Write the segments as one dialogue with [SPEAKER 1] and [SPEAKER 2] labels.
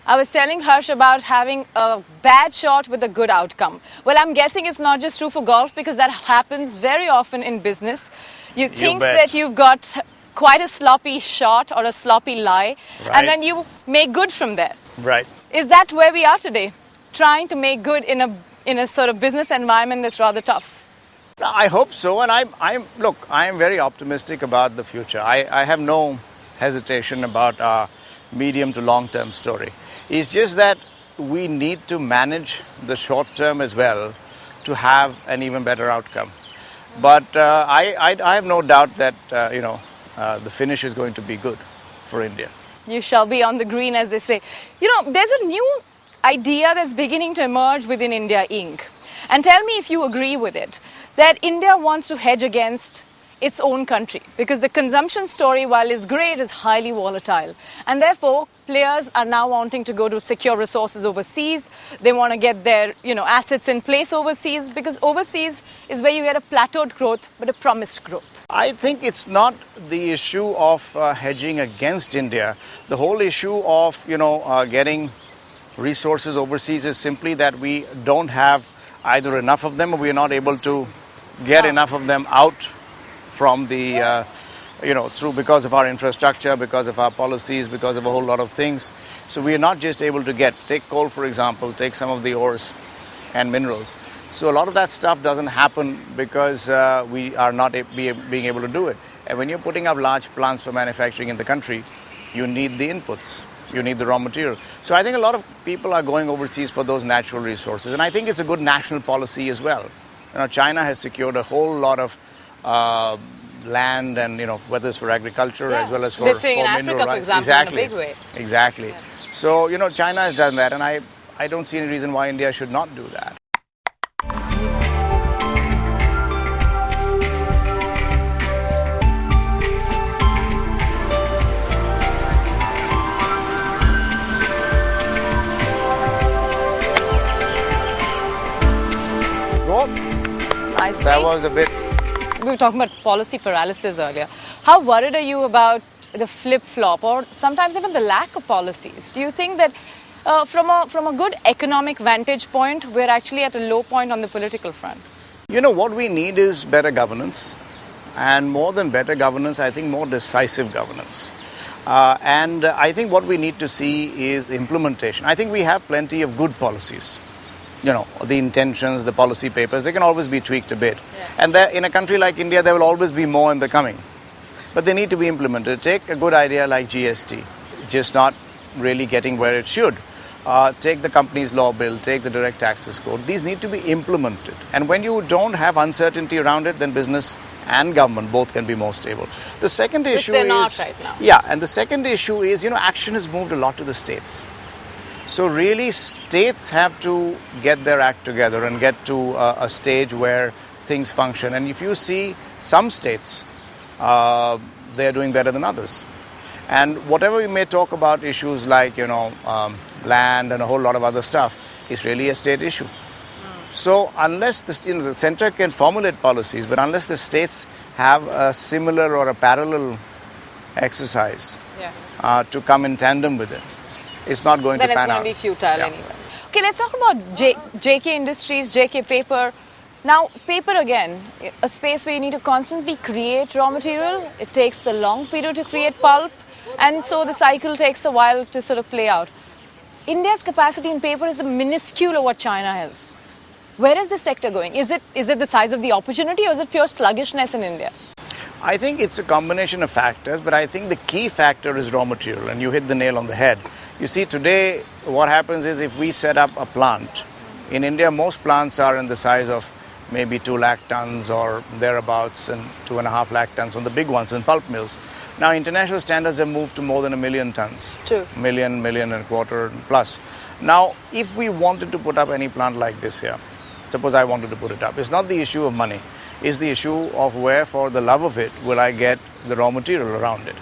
[SPEAKER 1] I was telling Harsh about having a bad shot with a good outcome. Well, I'm guessing it's not just true for golf because that happens very often in business. You think that you've got quite a sloppy shot or a sloppy lie, and then you make good from there.
[SPEAKER 2] Right.
[SPEAKER 1] Is that where we are today? Trying to make good in a sort of business environment that's rather tough?
[SPEAKER 2] I hope so, and I am very optimistic about the future. I have no hesitation about our medium to long-term story. It's just that we need to manage the short term as well to have an even better outcome. But I have no doubt that the finish is going to be good for India.
[SPEAKER 1] You shall be on the green, as they say. There's a new idea that's beginning to emerge within India Inc. And tell me if you agree with it, that India wants to hedge against its own country because the consumption story, while is great, is highly volatile. And therefore, players are now wanting to go to secure resources overseas. They want to get their assets in place overseas because overseas is where you get a plateaued growth but a promised growth.
[SPEAKER 2] I think it's not the issue of hedging against India. The whole issue of getting resources overseas is simply that we don't have either enough of them or we are not able to get enough of them out from the, through because of our infrastructure, because of our policies, because of a whole lot of things. So we are not just able to take coal, for example, take some of the ores and minerals. So a lot of that stuff doesn't happen because we are not being able to do it. And when you're putting up large plants for manufacturing in the country, you need the inputs. You need the raw material. So I think a lot of people are going overseas for those natural resources. And I think it's a good national policy as well. China has secured a whole lot of land and, whether it's for agriculture as well as for
[SPEAKER 1] mineral rights. They're saying in Africa, for example, in a big way.
[SPEAKER 2] Exactly. Yeah. So, China has done that. And I don't see any reason why India should not do that.
[SPEAKER 1] Nicely.
[SPEAKER 2] That was a bit...
[SPEAKER 1] We were talking about policy paralysis earlier. How worried are you about the flip-flop or sometimes even the lack of policies? Do you think that from a good economic vantage point, we're actually at a low point on the political front?
[SPEAKER 2] What we need is better governance. And more than better governance, I think more decisive governance. And I think what we need to see is implementation. I think we have plenty of good policies. The intentions, the policy papers, they can always be tweaked a bit. Yes. And in a country like India, there will always be more in the coming. But they need to be implemented. Take a good idea like GST, just not really getting where it should. Take the companies law bill, take the direct taxes code. These need to be implemented. And when you don't have uncertainty around it, then business and government both can be more stable. The second issue
[SPEAKER 1] they're not right now.
[SPEAKER 2] Yeah, and the second issue is, action has moved a lot to the states. So really, states have to get their act together and get to a stage where things function. And if you see some states, they're doing better than others. And whatever we may talk about issues like, land and a whole lot of other stuff, is really a state issue. So unless the center can formulate policies, but unless the states have a similar or a parallel exercise to come in tandem with it, it's not going to pan out.
[SPEAKER 1] Then it's going to be futile anyway. Okay, let's talk about JK Industries, JK Paper. Now, paper again, a space where you need to constantly create raw material. It takes a long period to create pulp, and so the cycle takes a while to sort of play out. India's capacity in paper is minuscule of what China has. Where is this sector going? Is it the size of the opportunity or is it pure sluggishness in India?
[SPEAKER 2] I think it's a combination of factors, but I think the key factor is raw material, and you hit the nail on the head. You see, today, what happens is if we set up a plant, in India, most plants are in the size of maybe 2 lakh tons or thereabouts, and 2.5 lakh tons on the big ones in pulp mills. Now, international standards have moved to more than 1 million tons.
[SPEAKER 1] True.
[SPEAKER 2] Million and a quarter plus. Now, if we wanted to put up any plant like this here, suppose I wanted to put it up, it's not the issue of money. It's the issue of where, for the love of it, will I get the raw material around it.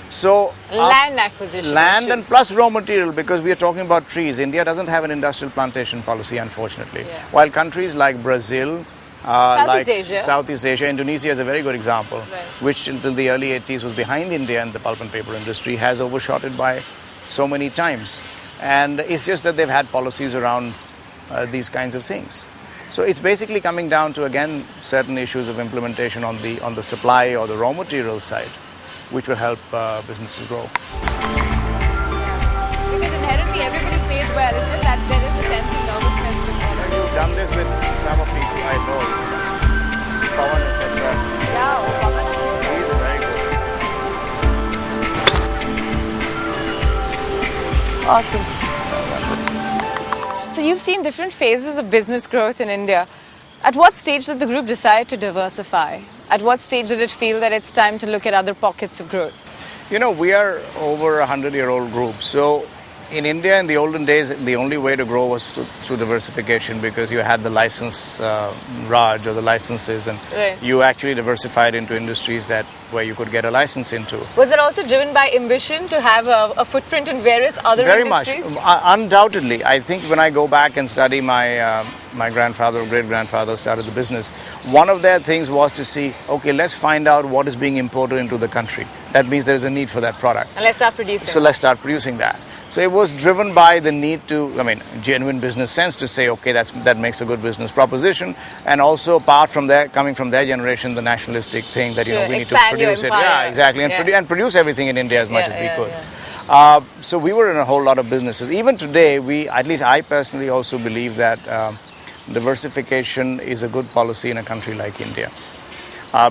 [SPEAKER 2] So
[SPEAKER 1] land acquisition
[SPEAKER 2] land
[SPEAKER 1] issues.
[SPEAKER 2] And plus raw material, because we are talking about trees. India doesn't have an industrial plantation policy, unfortunately. While countries like Brazil, Southeast Asia, Indonesia is a very good example, which until the early 80s was behind India in the pulp and paper industry, has overshot it by so many times. And it's just that they've had policies around these kinds of things. So it's basically coming down to, again, certain issues of implementation on the supply or the raw material side, which will help businesses grow.
[SPEAKER 1] Because inherently everybody pays well. It's just that there is a sense of nervousness with all of
[SPEAKER 2] You've done this with some of people I know, Pawan, etc.
[SPEAKER 1] Yeah, Pawan.
[SPEAKER 2] He's very good.
[SPEAKER 1] Awesome. So you've seen different phases of business growth in India. At what stage did the group decide to diversify? At what stage did it feel that it's time to look at other pockets of growth?
[SPEAKER 2] You know, we are over a 100-year-old group. So in India, in the olden days, the only way to grow was through diversification, because you had the license Raj or the licenses, and
[SPEAKER 1] right.
[SPEAKER 2] you actually diversified into industries where you could get a license into.
[SPEAKER 1] Was it also driven by ambition to have a footprint in various other
[SPEAKER 2] Very
[SPEAKER 1] industries?
[SPEAKER 2] much. Undoubtedly. I think when I go back and study my grandfather or great-grandfather started the business, one of their things was to see, okay, let's find out what is being imported into the country. That means there is a need for that product.
[SPEAKER 1] And let's start producing.
[SPEAKER 2] So let's start producing that. So it was driven by the need to, genuine business sense to say, okay, that makes a good business proposition. And also, apart from that, coming from their generation, the nationalistic thing that, we need to produce it. Yeah, exactly. And produce everything in India as much as we could. Yeah. So we were in a whole lot of businesses. Even today, at least I personally also believe that diversification is a good policy in a country like India.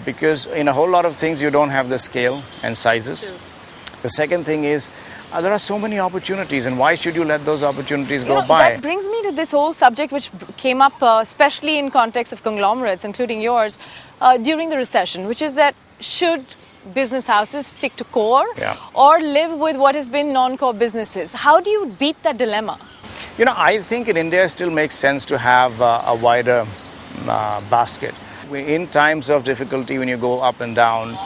[SPEAKER 2] Because in a whole lot of things, you don't have the scale and sizes. True. The second thing is, there are so many opportunities, and why should you let those opportunities go by?
[SPEAKER 1] That brings me to this whole subject which came up, especially in context of conglomerates, including yours, during the recession, which is that should business houses stick to core or live with what has been non-core businesses? How do you beat that dilemma?
[SPEAKER 2] I think in India it still makes sense to have a wider basket. In times of difficulty, when you go up and down,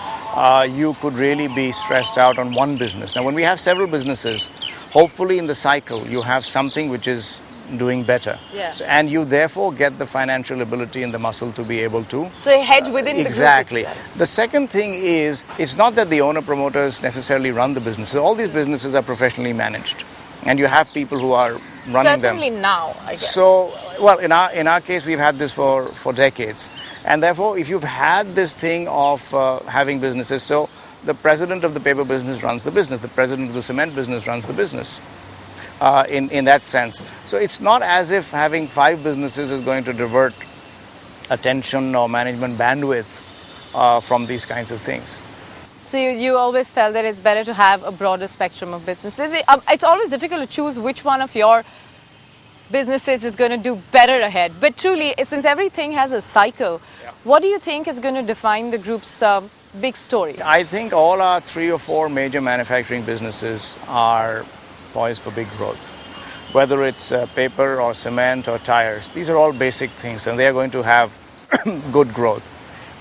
[SPEAKER 2] you could really be stressed out on one business. Now, when we have several businesses, hopefully in the cycle, you have something which is doing better.
[SPEAKER 1] Yeah.
[SPEAKER 2] So, and you therefore get the financial ability and the muscle to be able to...
[SPEAKER 1] So a hedge within
[SPEAKER 2] exactly.
[SPEAKER 1] the group itself.
[SPEAKER 2] The second thing is, it's not that the owner-promoters necessarily run the businesses. All these businesses are professionally managed. And you have people who are running them.
[SPEAKER 1] Certainly now, I guess.
[SPEAKER 2] So, well, in our case, we've had this for decades. And therefore, if you've had this thing of having businesses, so the president of the paper business runs the business, the president of the cement business runs the business, in that sense. So it's not as if having 5 businesses is going to divert attention or management bandwidth from these kinds of things.
[SPEAKER 1] So you always felt that it's better to have a broader spectrum of businesses. It's always difficult to choose which one of your businesses is going to do better ahead. But truly, since everything has a cycle, what do you think is going to define the group's big story?
[SPEAKER 2] I think all our 3 or 4 major manufacturing businesses are poised for big growth. Whether it's paper or cement or tires, these are all basic things, and they are going to have good growth.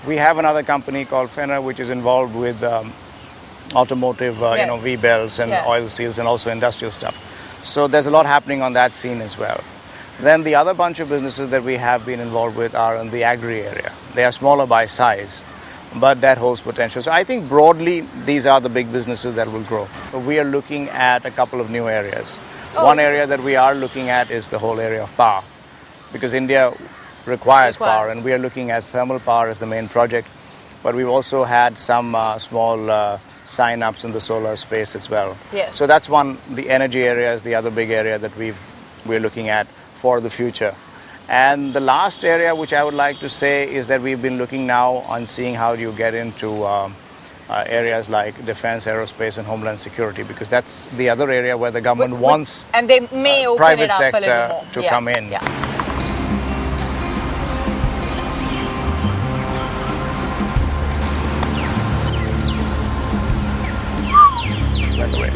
[SPEAKER 2] We have another company called Fenner, which is involved with automotive, V-belts and oil seals and also industrial stuff. So there's a lot happening on that scene as well. Then the other bunch of businesses that we have been involved with are in the agri area. They are smaller by size, but that holds potential. So I think broadly, these are the big businesses that will grow. We are looking at a couple of new areas. One area that we are looking at is the whole area of power, because India requires power, and we are looking at thermal power as the main project. But we've also had some small sign-ups in the solar space as well.
[SPEAKER 1] Yes.
[SPEAKER 2] So that's one. The energy area is the other big area that we're looking at for the future. And the last area which I would like to say is that we've been looking now on seeing how do you get into areas like defense, aerospace and homeland security, because that's the other area where the government wants
[SPEAKER 1] and they may open
[SPEAKER 2] private
[SPEAKER 1] it up
[SPEAKER 2] sector
[SPEAKER 1] a little more.
[SPEAKER 2] to come in.
[SPEAKER 1] Yeah.
[SPEAKER 2] By the way.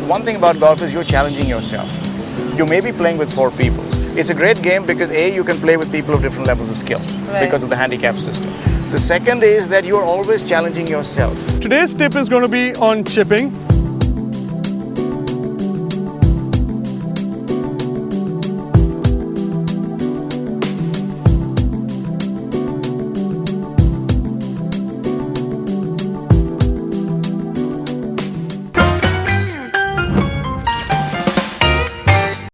[SPEAKER 2] One thing about golf is you're challenging yourself. You may be playing with 4 people. It's a great game because A, you can play with people of different levels of skill because of the handicap system. The second is that you're always challenging yourself.
[SPEAKER 3] Today's tip is going to be on chipping.